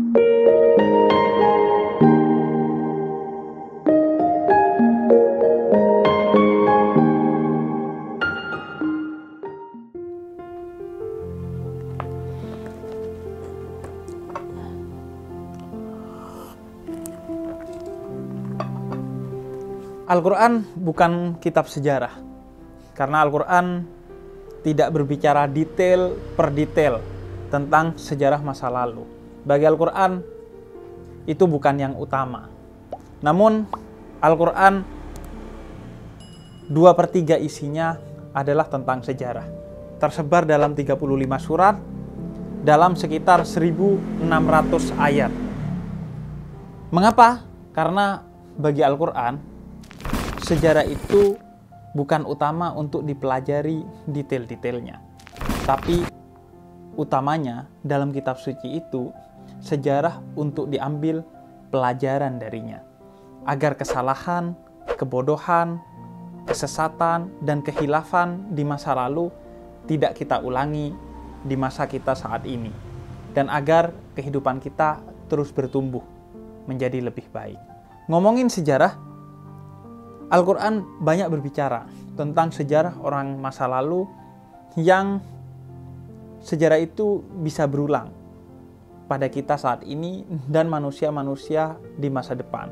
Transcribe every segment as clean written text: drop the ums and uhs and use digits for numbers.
Al-Quran bukan kitab sejarah, karena Al-Quran tidak berbicara detail per detail tentang sejarah masa lalu. Bagi Al-Quran, itu bukan yang utama. Namun, Al-Quran 2/3 isinya adalah tentang sejarah. Tersebar dalam 35 surat, dalam sekitar 1.600 ayat. Mengapa? Karena bagi Al-Quran, sejarah itu bukan utama untuk dipelajari detail-detailnya. Tapi utamanya dalam kitab suci itu, sejarah untuk diambil pelajaran darinya. Agar kesalahan, kebodohan, kesesatan, dan kehilafan di masa lalu tidak kita ulangi di masa kita saat ini. Dan agar kehidupan kita terus bertumbuh menjadi lebih baik. Ngomongin sejarah, Al-Quran banyak berbicara tentang sejarah orang masa lalu yang sejarah itu bisa berulang pada kita saat ini dan manusia-manusia di masa depan.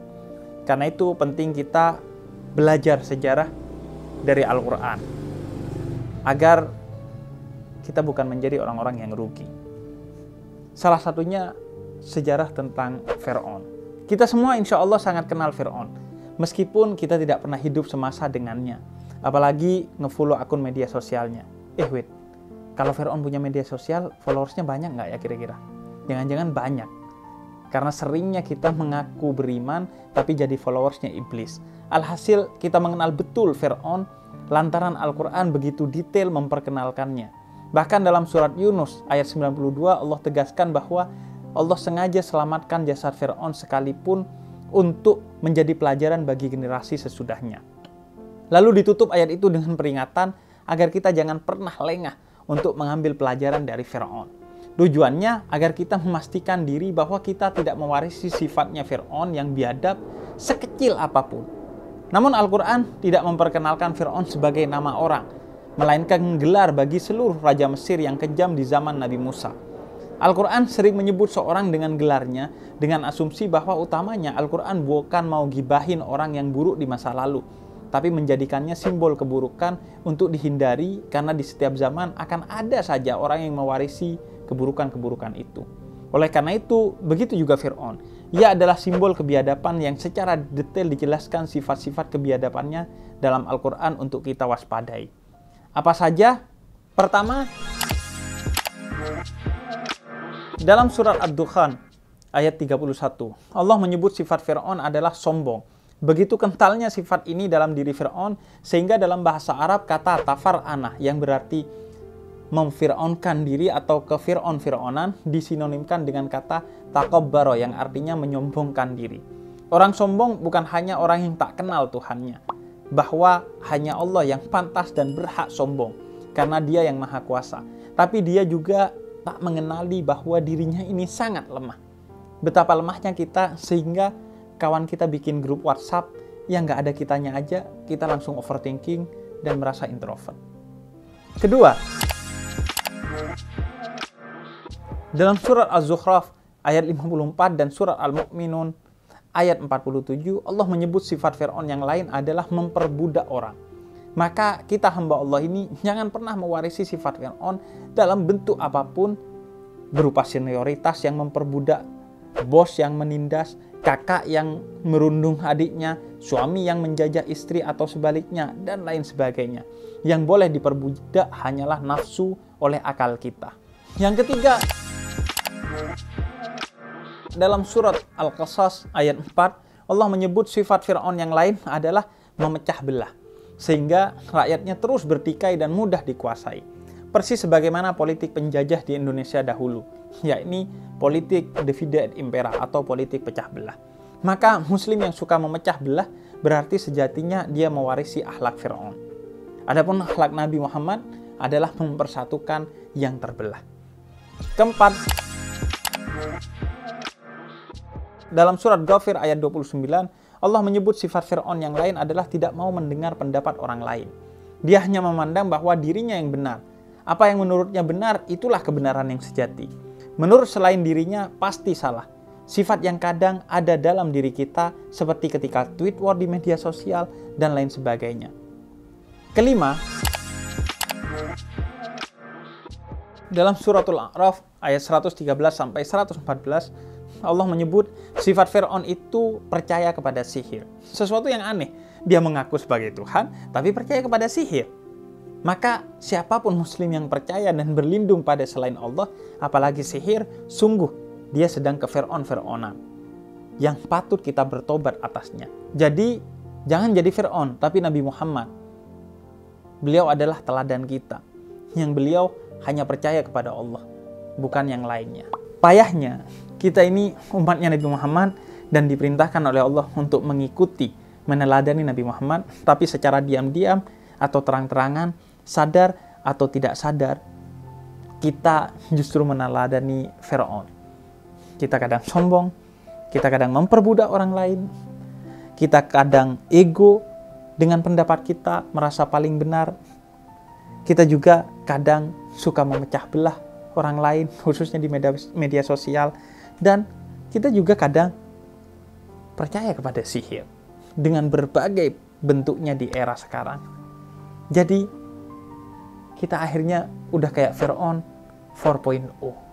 Karena itu penting kita belajar sejarah dari Al-Quran agar kita bukan menjadi orang-orang yang rugi. Salah satunya sejarah tentang Fir'aun. Kita semua insya Allah sangat kenal Fir'aun. Meskipun kita tidak pernah hidup semasa dengannya. Apalagi nge-follow akun media sosialnya. Wait, kalau Fir'aun punya media sosial, followersnya banyak nggak ya kira-kira? Jangan-jangan banyak. Karena seringnya kita mengaku beriman, tapi jadi followersnya iblis. Alhasil, kita mengenal betul Fir'aun, lantaran Al-Quran begitu detail memperkenalkannya. Bahkan dalam surat Yunus, ayat 92, Allah tegaskan bahwa Allah sengaja selamatkan jasad Fir'aun sekalipun untuk menjadi pelajaran bagi generasi sesudahnya. Lalu ditutup ayat itu dengan peringatan agar kita jangan pernah lengah untuk mengambil pelajaran dari Fir'aun. Tujuannya agar kita memastikan diri bahwa kita tidak mewarisi sifatnya Fir'aun yang biadab sekecil apapun. Namun Al-Quran tidak memperkenalkan Fir'aun sebagai nama orang, melainkan gelar bagi seluruh raja Mesir yang kejam di zaman Nabi Musa. Al-Quran sering menyebut seorang dengan gelarnya dengan asumsi bahwa utamanya Al-Quran bukan mau gibahin orang yang buruk di masa lalu, tapi menjadikannya simbol keburukan untuk dihindari karena di setiap zaman akan ada saja orang yang mewarisi keburukan-keburukan itu. Oleh karena itu, begitu juga Fir'aun. Ia adalah simbol kebiadaban yang secara detail dijelaskan sifat-sifat kebiadabannya dalam Al-Quran untuk kita waspadai. Apa saja? Pertama, dalam surat Ad-Dukhan ayat 31, Allah menyebut sifat Fir'aun adalah sombong. Begitu kentalnya sifat ini dalam diri Fir'aun, sehingga dalam bahasa Arab kata tafar'anah yang berarti memfir'aunkan diri atau kefir'aun-fir'aunan disinonimkan dengan kata takabbaro yang artinya menyombongkan diri. Orang sombong bukan hanya orang yang tak kenal Tuhannya, bahwa hanya Allah yang pantas dan berhak sombong karena Dia yang Maha Kuasa. Tapi dia juga tak mengenali bahwa dirinya ini sangat lemah. Betapa lemahnya kita sehingga kawan kita bikin grup WhatsApp yang nggak ada kitanya aja, kita langsung overthinking dan merasa introvert. Kedua, dalam surat Az-Zukhruf ayat 54 dan surat Al-Mu'minun ayat 47, Allah menyebut sifat Fir'aun yang lain adalah memperbudak orang. Maka kita hamba Allah ini jangan pernah mewarisi sifat Fir'aun dalam bentuk apapun, berupa senioritas yang memperbudak, bos yang menindas, kakak yang merundung adiknya, suami yang menjajah istri atau sebaliknya, dan lain sebagainya. Yang boleh diperbudak hanyalah nafsu oleh akal kita. Yang ketiga, dalam surat Al-Qasas ayat 4, Allah menyebut sifat Fir'aun yang lain adalah memecah belah, sehingga rakyatnya terus bertikai dan mudah dikuasai. Persis sebagaimana politik penjajah di Indonesia dahulu, yakni politik divide et impera atau politik pecah belah. Maka muslim yang suka memecah belah berarti sejatinya dia mewarisi akhlak Fir'aun. Adapun akhlak Nabi Muhammad adalah mempersatukan yang terbelah. Keempat, Dalam surat Ghafir ayat 29, Allah menyebut sifat Fir'aun yang lain adalah tidak mau mendengar pendapat orang lain. Dia hanya memandang bahwa dirinya yang benar. Apa yang menurutnya benar, itulah kebenaran yang sejati. Menurut selain dirinya, pasti salah. Sifat yang kadang ada dalam diri kita, seperti ketika tweet war di media sosial, dan lain sebagainya. Kelima, dalam suratul A'raf ayat 113-114, Allah menyebut sifat Fir'aun itu percaya kepada sihir. Sesuatu yang aneh. Dia mengaku sebagai Tuhan, tapi percaya kepada sihir. Maka siapapun muslim yang percaya dan berlindung pada selain Allah, apalagi sihir, sungguh dia sedang ke Fir'aun-Fir'aunan yang patut kita bertobat atasnya. Jadi, jangan jadi Fir'aun, tapi Nabi Muhammad. Beliau adalah teladan kita, yang beliau hanya percaya kepada Allah, bukan yang lainnya. Payahnya, kita ini umatnya Nabi Muhammad dan diperintahkan oleh Allah untuk mengikuti, meneladani Nabi Muhammad, tapi secara diam-diam atau terang-terangan, sadar atau tidak sadar, kita justru meneladani Fir'aun. Kita kadang sombong, kita kadang memperbudak orang lain, kita kadang ego dengan pendapat kita, merasa paling benar. Kita juga kadang suka memecah belah orang lain, khususnya di media sosial. Dan kita juga kadang percaya kepada sihir dengan berbagai bentuknya di era sekarang. Jadi kita akhirnya udah kayak Fir'aun 4.0.